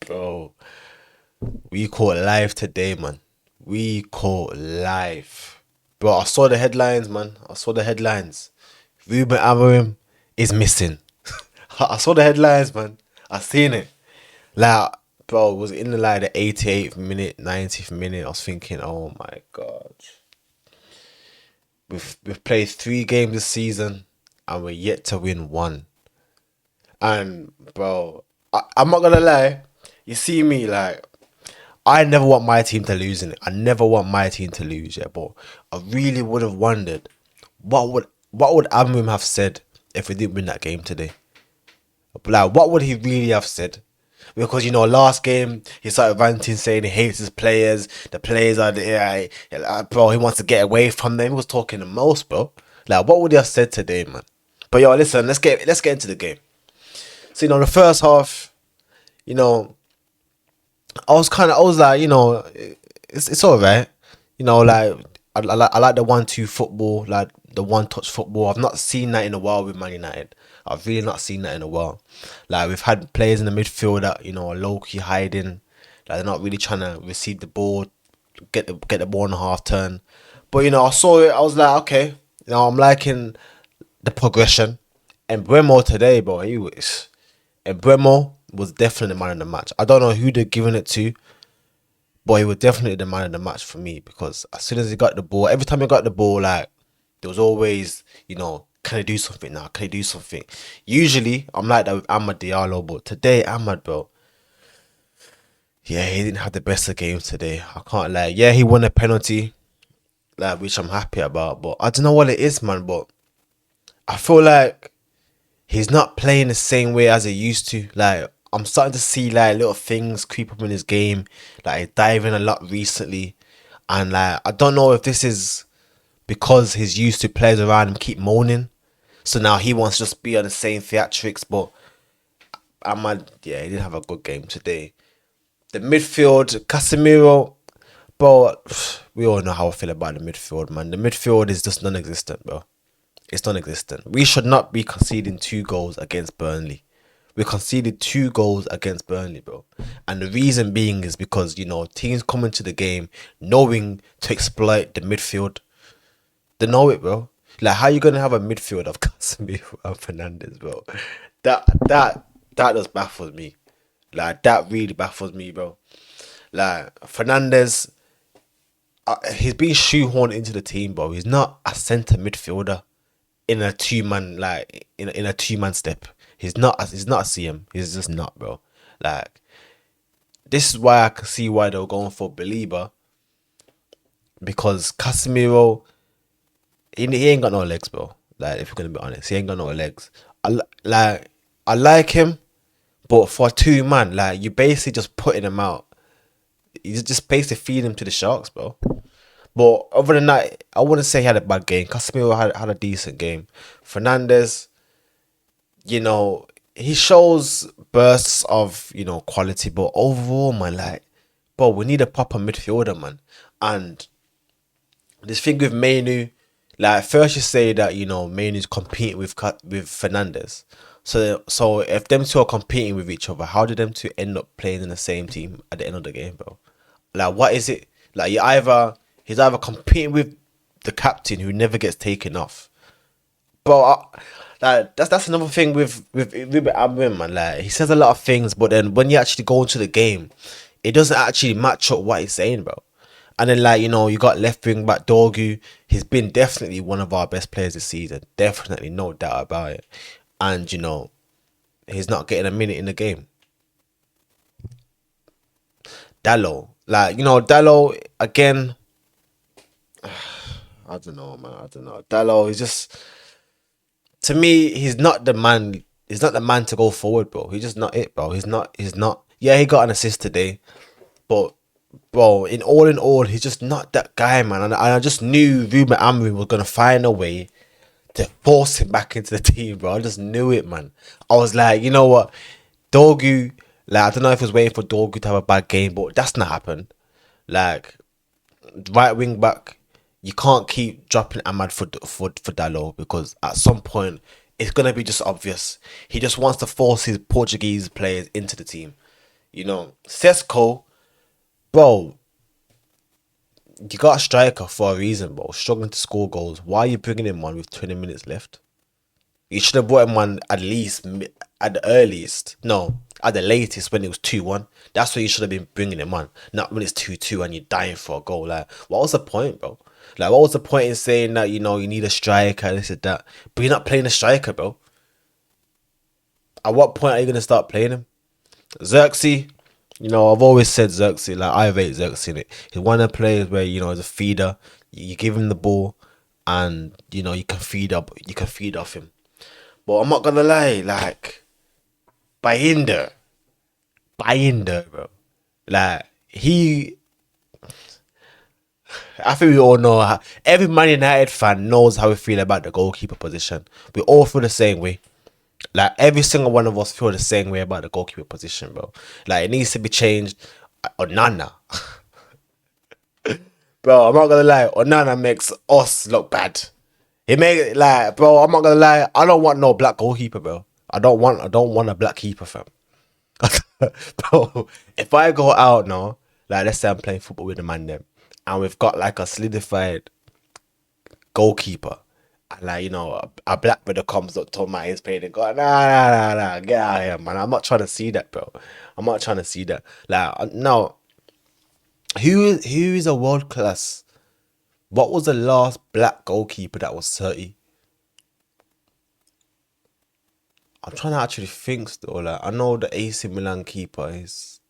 Bro, we caught live today, man. We caught live. Bro, I saw the headlines, man. I saw the headlines. Ruben Amorim is missing. I saw the headlines, man. I seen it. Like, bro, it was in the 88th minute, 90th minute. I was thinking, oh my god. We've played 3 games this season and we're yet to win one. And bro, I'm not gonna lie. You see me, like, I never want my team to lose in it. I never want my team to lose, yeah. But I really would have wondered what would Amram have said if we didn't win that game today. Like, what would he really have said? Because last game he started ranting, saying he hates his players. The players are bro. He wants to get away from them. He was talking the most, bro. Like, what would he have said today, man? But yo, listen, let's get into the game. So the first half, you know, I was like, it's all right. Like I like the 1-2 football, like the one touch football. I've not seen that in a while with Man United. I've really not seen that in a while. Like, we've had players in the midfield that are low key hiding, like they're not really trying to receive the ball, get the ball in a half turn. But I saw it. I was like, okay, I'm liking the progression. And Bremo today, bro, and Bremo was definitely the man of the match. I don't know who they're giving it to, but he was definitely the man of the match for me, because as soon as he got the ball, every time he got the ball, like, there was always, can I do something now? Can I do something? Usually, I'm like that with Amad Diallo, but today, Amad, bro, yeah, he didn't have the best of games today. I can't lie. Yeah, he won a penalty, like, which I'm happy about, but I don't know what it is, man, but I feel like he's not playing the same way as he used to. Like, I'm starting to see like little things creep up in his game. Like, he's diving a lot recently, and like, I don't know if this is because he's used to players around him keep moaning, so now he wants to just be on the same theatrics. But Ahmad, yeah, he didn't have a good game today. The midfield, Casemiro, bro, we all know how I feel about the midfield, man. The midfield is just non-existent, bro. It's non-existent. We should not be conceding 2 goals against Burnley. We conceded 2 goals against Burnley, bro. And the reason being is because, teams come into the game knowing to exploit the midfield. They know it, bro. Like, how you gonna have a midfield of Casemiro and Fernandez, bro? That just baffles me. Like, that really baffles me, bro. Like, Fernandez, he's being shoehorned into the team, bro. He's not a centre midfielder in a 2-man, like, in a 2-man step. He's not a CM. He's just not, bro. Like, this is why I can see why they were going for Belieber, because Casemiro, he ain't got no legs, bro. Like, if you're gonna be honest, he ain't got no legs. I like him, but for a 2-man, like, you basically just putting him out. You just basically feed him to the sharks, bro. But other than that, I wouldn't say he had a bad game. Casemiro had a decent game. Fernandez, he shows bursts of, quality, but overall, man, like, bro, we need a proper midfielder, man. And this thing with Manu, like, first you say that, Manu's competing with Fernandez. So if them two are competing with each other, how did them two end up playing in the same team at the end of the game, bro? Like, what is it? Like, he's either competing with the captain who never gets taken off. But like, that's another thing with Ruben Amorim, man. Like, he says a lot of things, but then when you actually go into the game, it doesn't actually match up what he's saying, bro. And then, like, you got left wing back Dorgu. He's been definitely one of our best players this season. Definitely, no doubt about it. And he's not getting a minute in the game. Dallo, like, Dallo again. I don't know, man. I don't know. Dallo is just, to me, he's not the man. He's not the man to go forward, bro. He's just not it, bro. He's not. Yeah, he got an assist today, but bro, in all, he's just not that guy, man. And I just knew Ruben Amorim was gonna find a way to force him back into the team, bro. I just knew it, man. I was like, you know what, Dorgu. Like, I don't know if he was waiting for Dorgu to have a bad game, but that's not happened. Like, right wing back, you can't keep dropping Ahmad for Dalot, because at some point it's gonna be just obvious. He just wants to force his Portuguese players into the team. You know, Sesko, bro, you got a striker for a reason, bro. Struggling to score goals. Why are you bringing him on with 20 minutes left? You should have brought him on at least at the earliest. No, at the latest when it was 2-1. That's when you should have been bringing him on. Not when it's 2-2 and you're dying for a goal. Like, what was the point, bro? Like, what was the point in saying that, you know, you need a striker, this and that? But you're not playing a striker, bro. At what point are you going to start playing him? Xerxes, you know, I've always said Xerxes, like, I rate Xerxes in it. He's one of the players where, you know, as a feeder, you give him the ball and, you know, you can feed off him. But I'm not gonna lie, like, Binder, bro. Like, I think we all know every Man United fan knows how we feel about the goalkeeper position. We all feel the same way. Like, every single one of us feel the same way about the goalkeeper position, bro. Like, it needs to be changed. Onana. Bro, I'm not gonna lie, Onana makes us look bad. He made like, bro, I'm not gonna lie, I don't want no black goalkeeper, bro. I don't want a black keeper, fam. Bro, if I go out now, like, let's say I'm playing football with the man them, and we've got like a solidified goalkeeper, and like, you know, a black brother comes up to my his playing and go, nah, get out of here, man. I'm not trying to see that, bro. I'm not trying to see that. Like, no, who is a world class? What was the last black goalkeeper that was 30? I'm trying to actually think still. Like, I know the AC Milan keeper is,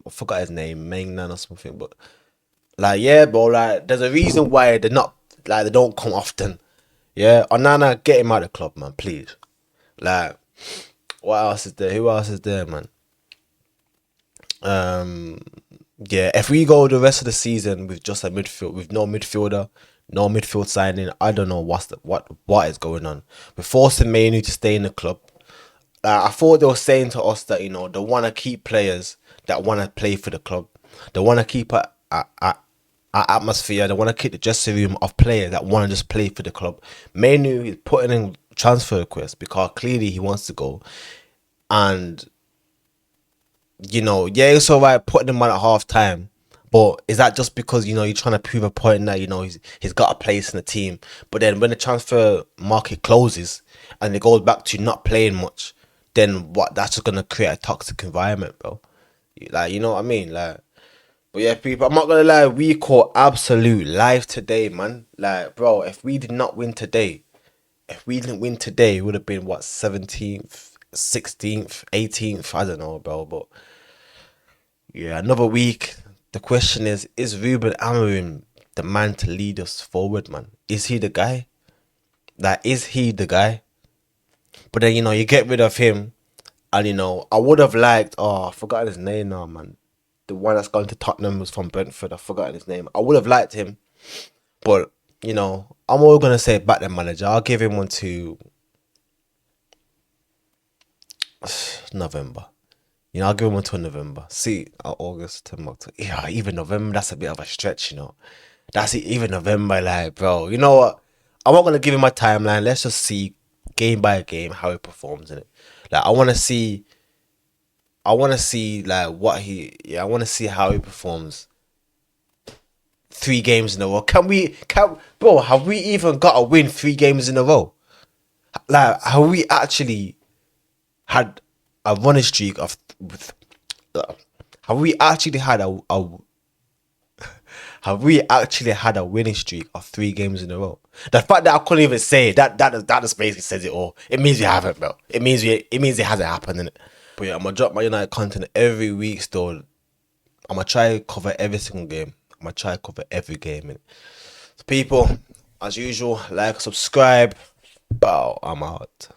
I forgot his name, Mangnan or something. But like, yeah, bro, like, there's a reason why they're not, like, they don't come often. Yeah, Onana, get him out of the club, man, please. Like, what else is there? Who else is there, man? Yeah, if we go the rest of the season with just a midfield, with no midfielder, no midfield signing, I don't know what is going on. We're forcing Man Utd to stay in the club. I thought they were saying to us that, you know, they want to keep players that want to play for the club. They want to keep a atmosphere. They want to keep the dressing room of players that want to just play for the club. Manu is putting in transfer requests because clearly he wants to go. And, you know, yeah, it's all right putting him on at half time. But is that just because, you know, you're trying to prove a point that, you know, he's got a place in the team? But then when the transfer market closes and it goes back to not playing much, then what? That's just gonna create a toxic environment, bro. Like, you know what I mean? Like, but yeah, people, I'm not gonna lie, we caught absolute life today, man. Like, bro, if we did not win today, if we didn't win today, it would have been what, 17th, 16th, 18th, I don't know, bro. But yeah, another week. The question is Ruben Amorim the man to lead us forward, man? Is he the guy? Like, is he the guy? But then, you know, you get rid of him, and, you know, I would have liked, I forgot his name now, man. The one that's gone to Tottenham was from Brentford. I forgot his name. I would have liked him, but, you know, I'm all gonna say back the manager. I'll give him one to November. You know, I'll give him one to November. See, August, September, October. Yeah, even November, that's a bit of a stretch, you know. That's it, even November, like, bro. You know what? I'm not gonna give him my timeline. Let's just see game by game how he performs in it. Like, I want to see like I want to see how he performs 3 games in a row. Bro, have we even got a win 3 games in a row? Like, have we actually had a running streak of, have we actually had have we actually had a winning streak of 3 games in a row? The fact that I couldn't even say that just basically says it all. It means we haven't, bro. It means it hasn't happened, innit? But yeah, I'm gonna drop my United content every week still. I'm gonna try to cover every single game. I'm gonna try to cover every game, innit? So people, as usual, like, subscribe. Bow, I'm out.